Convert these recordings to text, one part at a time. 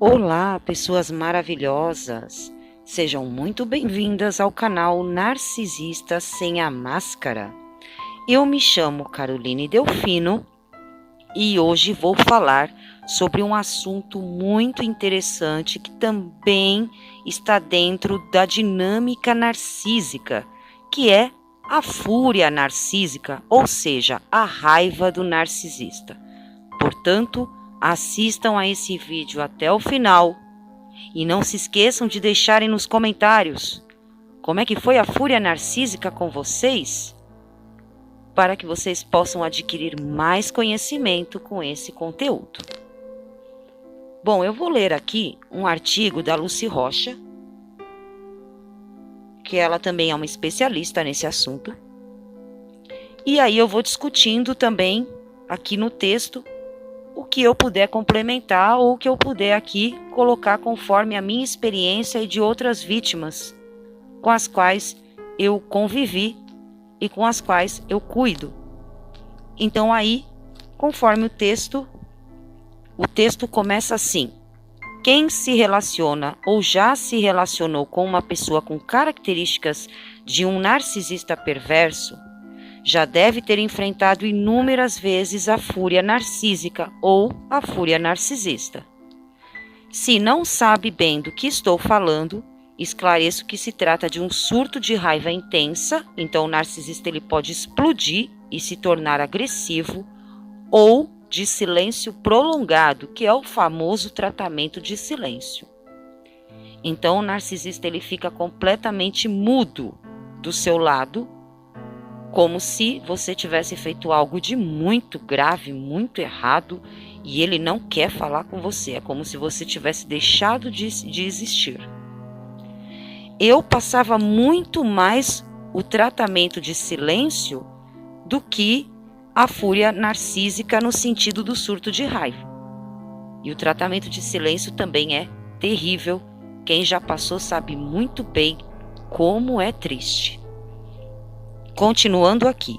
Olá, pessoas maravilhosas! Sejam muito bem-vindas ao canal Narcisista Sem a Máscara. Eu me chamo Caroline Delfino e hoje vou falar sobre um assunto muito interessante que também está dentro da dinâmica narcísica, que é a fúria narcísica, ou seja, a raiva do narcisista. Portanto, assistam a esse vídeo até o final e não se esqueçam de deixarem nos comentários como é que foi a fúria narcísica com vocês, para que vocês possam adquirir mais conhecimento com esse conteúdo. Bom, eu vou ler aqui um artigo da Lucy Rocha, que ela também é uma especialista nesse assunto, e aí eu vou discutindo também aqui no texto o que eu puder complementar ou o que eu puder aqui colocar conforme a minha experiência e de outras vítimas com as quais eu convivi e com as quais eu cuido. Então aí, conforme o texto começa assim: quem se relaciona ou já se relacionou com uma pessoa com características de um narcisista perverso já deve ter enfrentado inúmeras vezes a fúria narcísica ou a fúria narcisista. Se não sabe bem do que estou falando, esclareço que se trata de um surto de raiva intensa, então o narcisista ele pode explodir e se tornar agressivo, ou de silêncio prolongado, que é o famoso tratamento de silêncio. Então o narcisista ele fica completamente mudo do seu lado, como se você tivesse feito algo de muito grave, muito errado, e ele não quer falar com você. É como se você tivesse deixado de existir. Eu passava muito mais o tratamento de silêncio do que a fúria narcísica no sentido do surto de raiva. E o tratamento de silêncio também é terrível. Quem já passou sabe muito bem como é triste. Continuando aqui,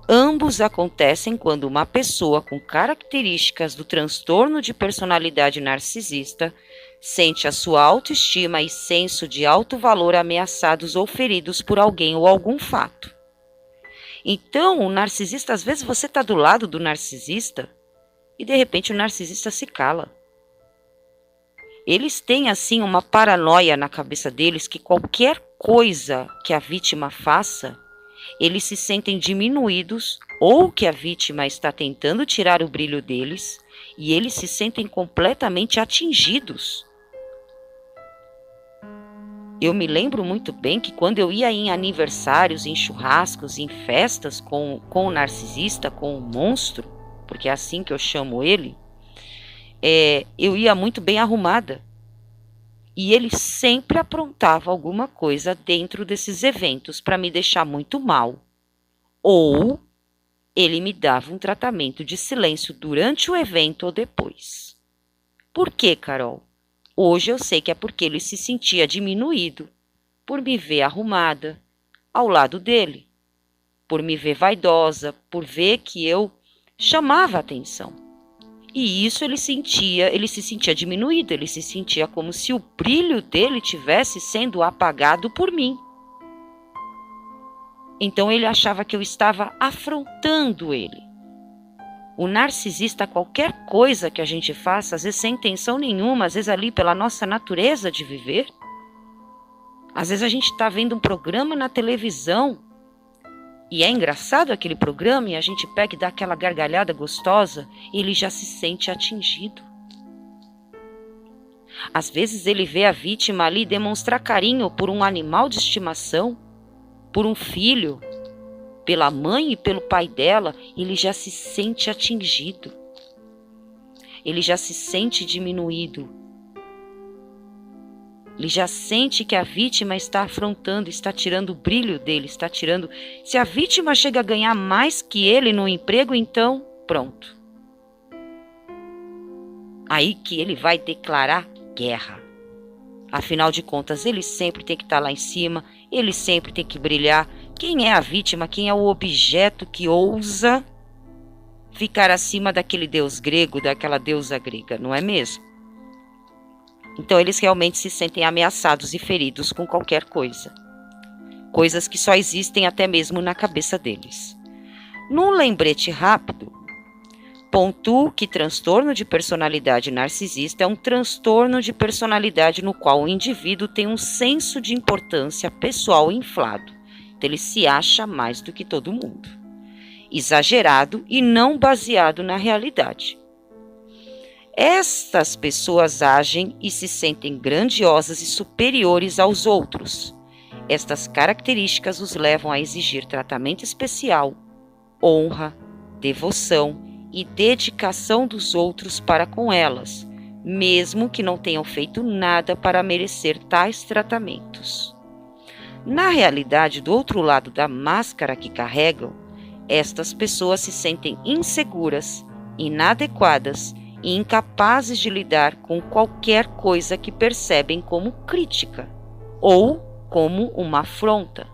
ambos acontecem quando uma pessoa com características do transtorno de personalidade narcisista sente a sua autoestima e senso de alto valor ameaçados ou feridos por alguém ou algum fato. Então, o narcisista, às vezes você está do lado do narcisista e de repente o narcisista se cala. Eles têm assim uma paranoia na cabeça deles que qualquer coisa que a vítima faça, eles se sentem diminuídos ou que a vítima está tentando tirar o brilho deles e eles se sentem completamente atingidos. Eu me lembro muito bem que quando eu ia em aniversários, em churrascos, em festas com o narcisista, com o monstro, porque é assim que eu chamo ele, eu ia muito bem arrumada. E ele sempre aprontava alguma coisa dentro desses eventos para me deixar muito mal. Ou ele me dava um tratamento de silêncio durante o evento ou depois. Por quê, Carol? Hoje eu sei que é porque ele se sentia diminuído por me ver arrumada ao lado dele, por me ver vaidosa, por ver que eu chamava atenção. E isso ele se sentia diminuído, ele se sentia como se o brilho dele tivesse sendo apagado por mim. Então ele achava que eu estava afrontando ele. O narcisista, qualquer coisa que a gente faça, às vezes sem intenção nenhuma, às vezes ali pela nossa natureza de viver, às vezes a gente está vendo um programa na televisão e é engraçado aquele programa e a gente pega e dá aquela gargalhada gostosa e ele já se sente atingido. Às vezes ele vê a vítima ali demonstrar carinho por um animal de estimação, por um filho, pela mãe e pelo pai dela, ele já se sente atingido. Ele já se sente diminuído. Ele já sente que a vítima está afrontando, está tirando o brilho dele, está tirando... Se a vítima chega a ganhar mais que ele no emprego, então pronto. Aí que ele vai declarar guerra. Afinal de contas, ele sempre tem que estar lá em cima, ele sempre tem que brilhar. Quem é a vítima? Quem é o objeto que ousa ficar acima daquele deus grego, daquela deusa grega, não é mesmo? Então eles realmente se sentem ameaçados e feridos com qualquer coisa. Coisas que só existem até mesmo na cabeça deles. Num lembrete rápido, pontuo que transtorno de personalidade narcisista é um transtorno de personalidade no qual o indivíduo tem um senso de importância pessoal inflado. Então ele se acha mais do que todo mundo. Exagerado e não baseado na realidade. Estas pessoas agem e se sentem grandiosas e superiores aos outros. Estas características os levam a exigir tratamento especial, honra, devoção e dedicação dos outros para com elas, mesmo que não tenham feito nada para merecer tais tratamentos. Na realidade, do outro lado da máscara que carregam, estas pessoas se sentem inseguras, inadequadas e incapazes de lidar com qualquer coisa que percebem como crítica ou como uma afronta.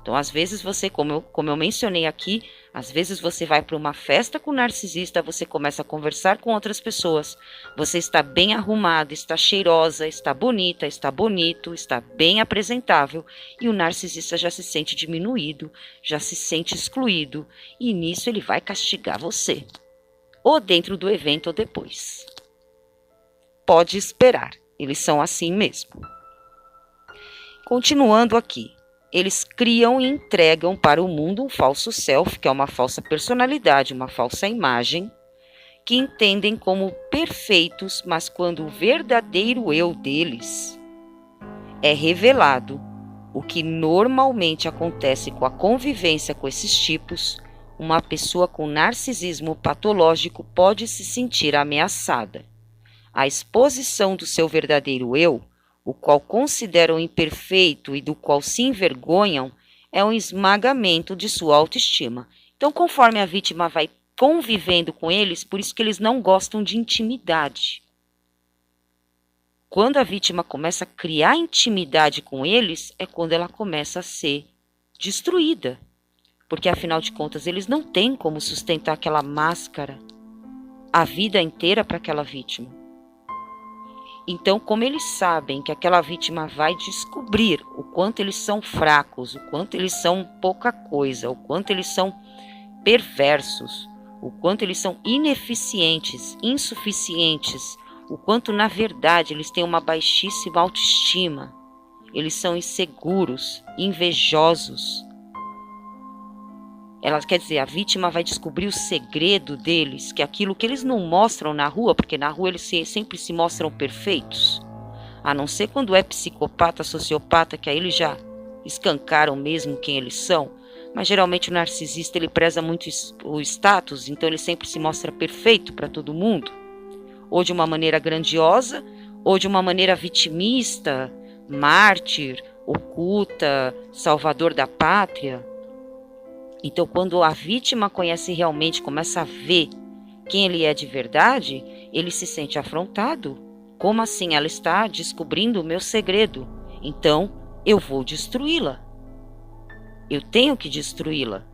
Então, às vezes você, como eu mencionei aqui, às vezes você vai para uma festa com um narcisista, você começa a conversar com outras pessoas, você está bem arrumada, está cheirosa, está bonita, está bonito, está bem apresentável, e o narcisista já se sente diminuído, já se sente excluído, e nisso ele vai castigar você, ou dentro do evento ou depois. Pode esperar, eles são assim mesmo. Continuando aqui. Eles criam e entregam para o mundo um falso self, que é uma falsa personalidade, uma falsa imagem, que entendem como perfeitos, mas quando o verdadeiro eu deles é revelado, o que normalmente acontece com a convivência com esses tipos, uma pessoa com narcisismo patológico pode se sentir ameaçada. A exposição do seu verdadeiro eu, o qual consideram imperfeito e do qual se envergonham, é um esmagamento de sua autoestima. Então, conforme a vítima vai convivendo com eles, por isso que eles não gostam de intimidade. Quando a vítima começa a criar intimidade com eles, é quando ela começa a ser destruída. Porque, afinal de contas, eles não têm como sustentar aquela máscara a vida inteira para aquela vítima. Então, como eles sabem que aquela vítima vai descobrir o quanto eles são fracos, o quanto eles são pouca coisa, o quanto eles são perversos, o quanto eles são ineficientes, insuficientes, o quanto, na verdade, eles têm uma baixíssima autoestima, eles são inseguros, invejosos. Quer dizer, a vítima vai descobrir o segredo deles, que é aquilo que eles não mostram na rua, porque na rua eles sempre se mostram perfeitos, a não ser quando é psicopata, sociopata, que aí eles já escancaram mesmo quem eles são, mas geralmente o narcisista ele preza muito o status, então ele sempre se mostra perfeito para todo mundo, ou de uma maneira grandiosa, ou de uma maneira vitimista, mártir, oculta, salvador da pátria. Então, quando a vítima conhece realmente, começa a ver quem ele é de verdade, ele se sente afrontado. Como assim? Ela está descobrindo o meu segredo. Então, eu vou destruí-la. Eu tenho que destruí-la.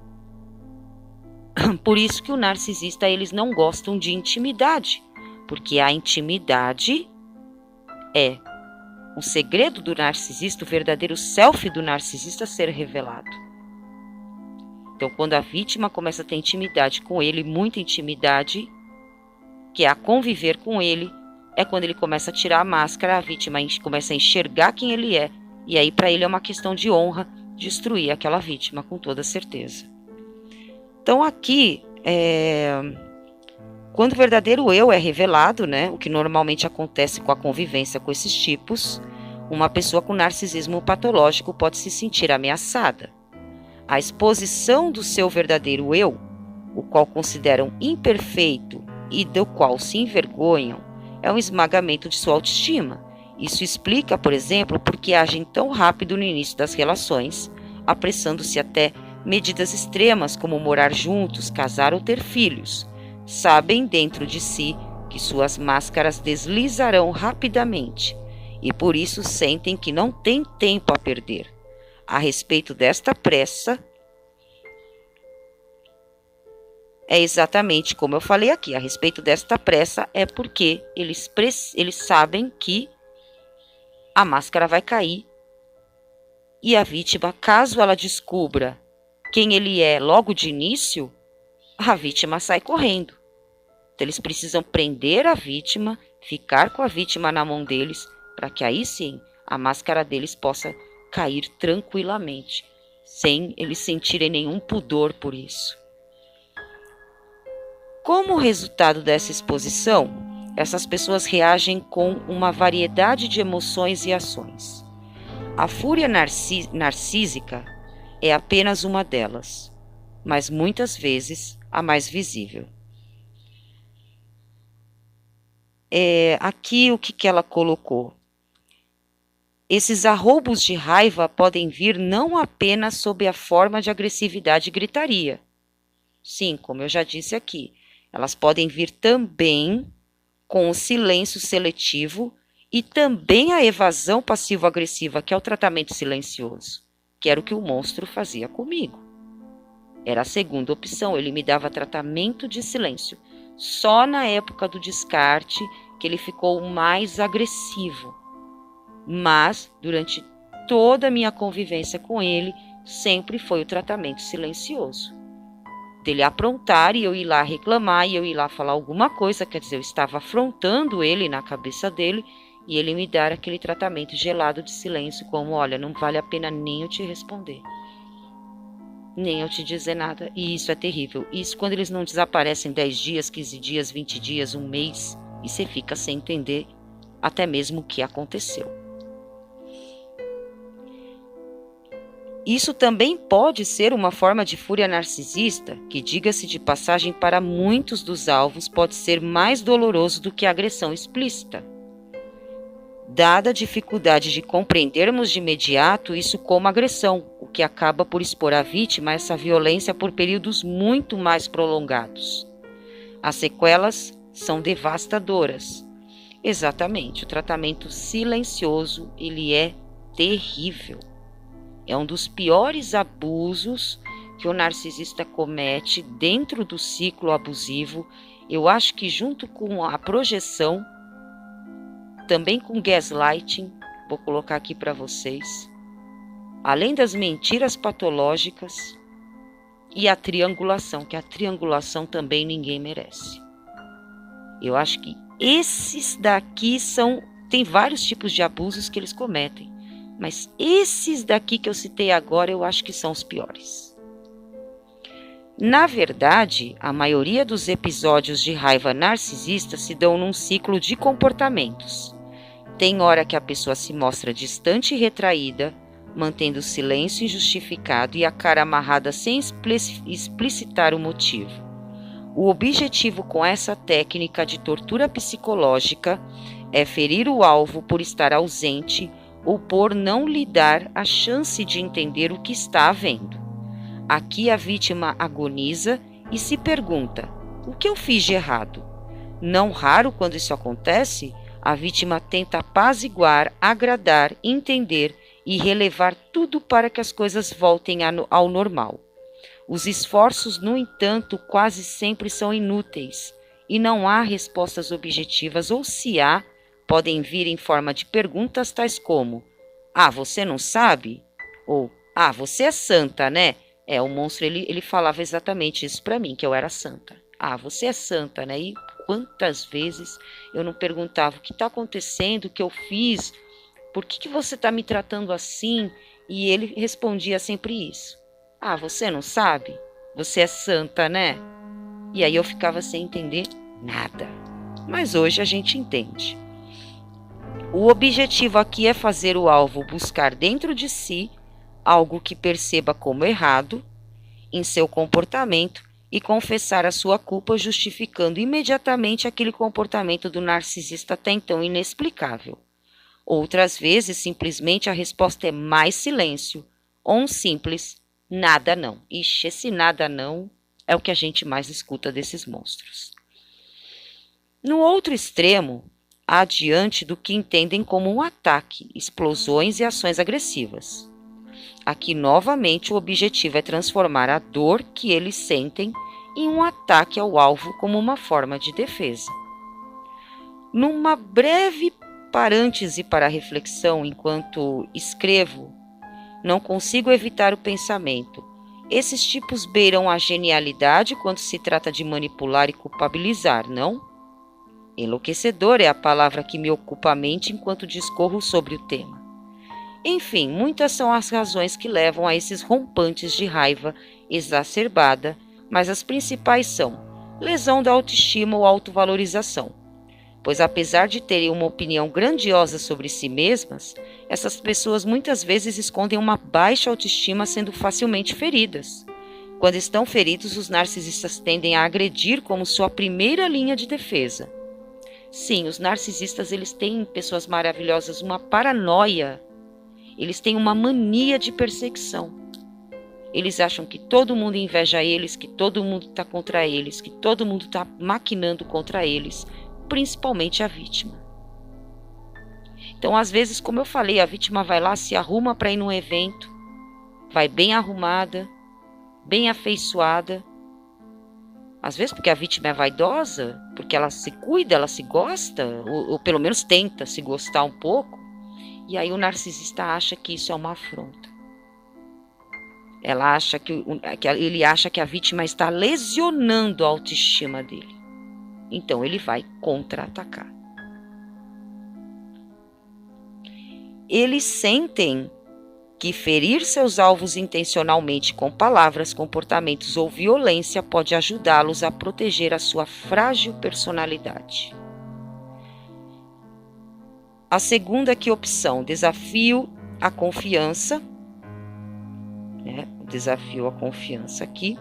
Por isso que o narcisista, eles não gostam de intimidade. Porque a intimidade é um segredo do narcisista, o verdadeiro self do narcisista ser revelado. Então, quando a vítima começa a ter intimidade com ele, muita intimidade, que é a conviver com ele, é quando ele começa a tirar a máscara, a vítima começa a enxergar quem ele é, e aí para ele é uma questão de honra destruir aquela vítima com toda certeza. Então aqui, quando o verdadeiro eu é revelado, né, o que normalmente acontece com a convivência com esses tipos, uma pessoa com narcisismo patológico pode se sentir ameaçada. A exposição do seu verdadeiro eu, o qual consideram imperfeito e do qual se envergonham, é um esmagamento de sua autoestima. Isso explica, por exemplo, por que agem tão rápido no início das relações, apressando-se até medidas extremas como morar juntos, casar ou ter filhos. Sabem dentro de si que suas máscaras deslizarão rapidamente e por isso sentem que não têm tempo a perder. A respeito desta pressa, é exatamente como eu falei aqui, a respeito desta pressa é porque eles sabem que a máscara vai cair e a vítima, caso ela descubra quem ele é logo de início, a vítima sai correndo. Então, eles precisam prender a vítima, ficar com a vítima na mão deles, para que aí sim a máscara deles possa cair tranquilamente, sem eles sentirem nenhum pudor por isso. Como resultado dessa exposição, essas pessoas reagem com uma variedade de emoções e ações. A fúria narcísica é apenas uma delas, mas muitas vezes a mais visível. Aqui o que ela colocou. Esses arroubos de raiva podem vir não apenas sob a forma de agressividade e gritaria. Sim, como eu já disse aqui, elas podem vir também com o silêncio seletivo e também a evasão passivo-agressiva, que é o tratamento silencioso, que era o que o monstro fazia comigo. Era a segunda opção, ele me dava tratamento de silêncio. Só na época do descarte que ele ficou mais agressivo. Mas, durante toda a minha convivência com ele, sempre foi o tratamento silencioso. Dele aprontar e eu ir lá reclamar e eu ir lá falar alguma coisa, quer dizer, eu estava afrontando ele na cabeça dele e ele me dar aquele tratamento gelado de silêncio, como, olha, não vale a pena nem eu te responder, nem eu te dizer nada, e isso é terrível. Isso quando eles não desaparecem 10 dias, 15 dias, 20 dias, um mês, e você fica sem entender até mesmo o que aconteceu. Isso também pode ser uma forma de fúria narcisista, que, diga-se de passagem, para muitos dos alvos pode ser mais doloroso do que a agressão explícita. Dada a dificuldade de compreendermos de imediato isso como agressão, o que acaba por expor a vítima a essa violência por períodos muito mais prolongados. As sequelas são devastadoras. Exatamente, o tratamento silencioso, ele é terrível. É um dos piores abusos que o narcisista comete dentro do ciclo abusivo. Eu acho que junto com a projeção, também com gaslighting, vou colocar aqui para vocês, além das mentiras patológicas e a triangulação, que a triangulação também ninguém merece. Eu acho que esses daqui tem vários tipos de abusos que eles cometem, mas esses daqui que eu citei agora, eu acho que são os piores. Na verdade, a maioria dos episódios de raiva narcisista se dão num ciclo de comportamentos. Tem hora que a pessoa se mostra distante e retraída, mantendo o silêncio injustificado e a cara amarrada sem explicitar o motivo. O objetivo com essa técnica de tortura psicológica é ferir o alvo por estar ausente ou por não lhe dar a chance de entender o que está havendo. Aqui a vítima agoniza e se pergunta: o que eu fiz de errado? Não raro, quando isso acontece, a vítima tenta apaziguar, agradar, entender e relevar tudo para que as coisas voltem ao normal. Os esforços, no entanto, quase sempre são inúteis e não há respostas objetivas, ou se há, podem vir em forma de perguntas tais como: ah, você não sabe? Ou ah, você é santa, né? O monstro ele falava exatamente isso para mim, que eu era santa. Ah, você é santa, né? E quantas vezes eu não perguntava: o que está acontecendo, o que eu fiz, por que você está me tratando assim? E ele respondia sempre isso: ah, você não sabe? Você é santa, né? E aí eu ficava sem entender nada. Mas hoje a gente entende. O objetivo aqui é fazer o alvo buscar dentro de si algo que perceba como errado em seu comportamento e confessar a sua culpa, justificando imediatamente aquele comportamento do narcisista até então inexplicável. Outras vezes, simplesmente a resposta é mais silêncio ou um simples nada não. Ixi, esse nada não é o que a gente mais escuta desses monstros. No outro extremo, adiante do que entendem como um ataque, explosões e ações agressivas. Aqui, novamente, o objetivo é transformar a dor que eles sentem em um ataque ao alvo como uma forma de defesa. Numa breve parêntese para a reflexão enquanto escrevo, não consigo evitar o pensamento. Esses tipos beiram a genialidade quando se trata de manipular e culpabilizar, não? Enlouquecedor é a palavra que me ocupa a mente enquanto discorro sobre o tema. Enfim, muitas são as razões que levam a esses rompantes de raiva exacerbada, mas as principais são lesão da autoestima ou autovalorização. Pois apesar de terem uma opinião grandiosa sobre si mesmas, essas pessoas muitas vezes escondem uma baixa autoestima sendo facilmente feridas. Quando estão feridos, os narcisistas tendem a agredir como sua primeira linha de defesa. Sim, os narcisistas eles têm, pessoas maravilhosas, uma paranoia. Eles têm uma mania de perseguição. Eles acham que todo mundo inveja eles, que todo mundo está contra eles, que todo mundo está maquinando contra eles, principalmente a vítima. Então, às vezes, como eu falei, a vítima vai lá, se arruma para ir num evento, vai bem arrumada, bem afeiçoada. Às vezes porque a vítima é vaidosa, porque ela se cuida, ela se gosta, ou pelo menos tenta se gostar um pouco. E aí o narcisista acha que isso é uma afronta. Ele acha que a vítima está lesionando a autoestima dele. Então ele vai contra-atacar. Eles sentem que ferir seus alvos intencionalmente com palavras, comportamentos ou violência pode ajudá-los a proteger a sua frágil personalidade. A segunda aqui opção, desafio à confiança, desafio à confiança aqui,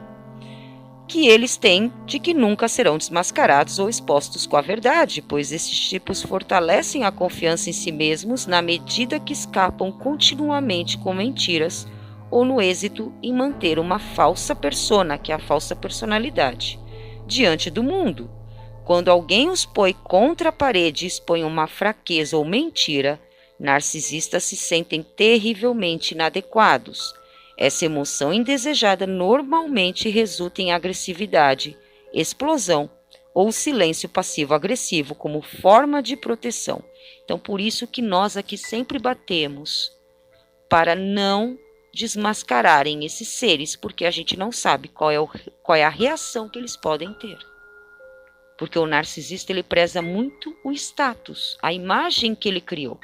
que eles têm de que nunca serão desmascarados ou expostos com a verdade, pois esses tipos fortalecem a confiança em si mesmos na medida que escapam continuamente com mentiras ou no êxito em manter uma falsa persona, que é a falsa personalidade, diante do mundo. Quando alguém os põe contra a parede e expõe uma fraqueza ou mentira, narcisistas se sentem terrivelmente inadequados. Essa emoção indesejada normalmente resulta em agressividade, explosão ou silêncio passivo-agressivo como forma de proteção. Então, por isso que nós aqui sempre batemos para não desmascararem esses seres, porque a gente não sabe qual é a reação que eles podem ter. Porque o narcisista ele preza muito o status, a imagem que ele criou.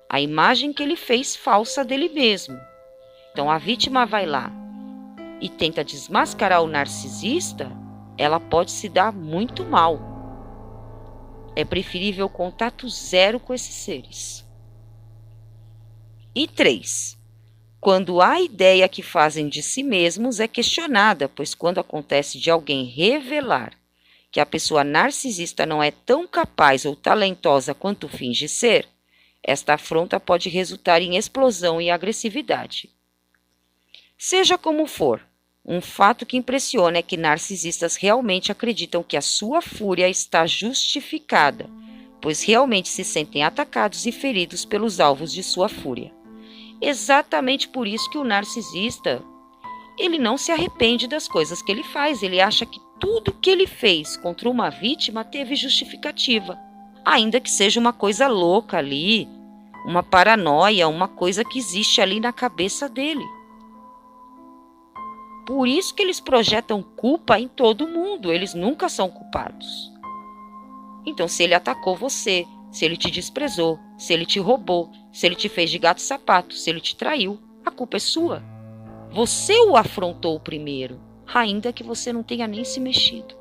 A imagem que ele fez falsa dele mesmo. Então a vítima vai lá e tenta desmascarar o narcisista, ela pode se dar muito mal. É preferível contato zero com esses seres. E 3. Quando a ideia que fazem de si mesmos é questionada, pois quando acontece de alguém revelar que a pessoa narcisista não é tão capaz ou talentosa quanto finge ser, esta afronta pode resultar em explosão e agressividade. Seja como for, um fato que impressiona é que narcisistas realmente acreditam que a sua fúria está justificada, pois realmente se sentem atacados e feridos pelos alvos de sua fúria. Exatamente por isso que o narcisista, ele não se arrepende das coisas que ele faz, ele acha que tudo que ele fez contra uma vítima teve justificativa, ainda que seja uma coisa louca ali, uma paranoia, uma coisa que existe ali na cabeça dele. Por isso que eles projetam culpa em todo mundo, eles nunca são culpados. Então, se ele atacou você, se ele te desprezou, se ele te roubou, se ele te fez de gato e sapato, se ele te traiu, a culpa é sua. Você o afrontou primeiro, ainda que você não tenha nem se mexido.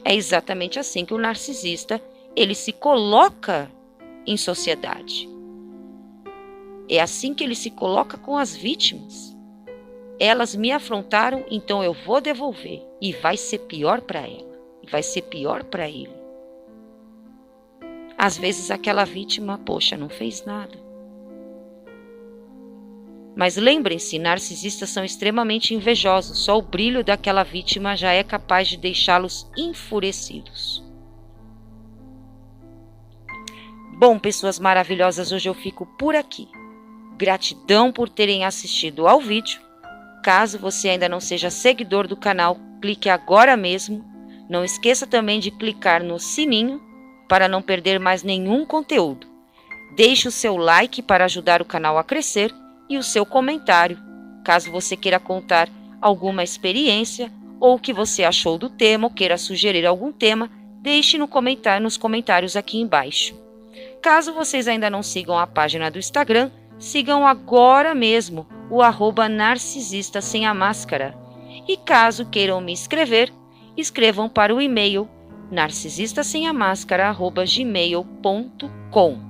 É exatamente assim que o narcisista, ele se coloca em sociedade. É assim que ele se coloca com as vítimas. Elas me afrontaram, então eu vou devolver. E vai ser pior para ela. E vai ser pior para ele. Às vezes aquela vítima, poxa, não fez nada. Mas lembrem-se, narcisistas são extremamente invejosos. Só o brilho daquela vítima já é capaz de deixá-los enfurecidos. Bom, pessoas maravilhosas, hoje eu fico por aqui. Gratidão por terem assistido ao vídeo. Caso você ainda não seja seguidor do canal, clique agora mesmo. Não esqueça também de clicar no sininho para não perder mais nenhum conteúdo. Deixe o seu like para ajudar o canal a crescer e o seu comentário, caso você queira contar alguma experiência ou o que você achou do tema ou queira sugerir algum tema, deixe nos comentários aqui embaixo. Caso vocês ainda não sigam a página do Instagram, sigam agora mesmo o @narcisista sem a máscara. E caso queiram me escrever, escrevam para o e-mail narcisistasemamascara@gmail.com.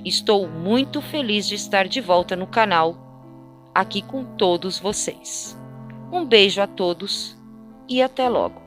Estou muito feliz de estar de volta no canal, aqui com todos vocês. Um beijo a todos e até logo.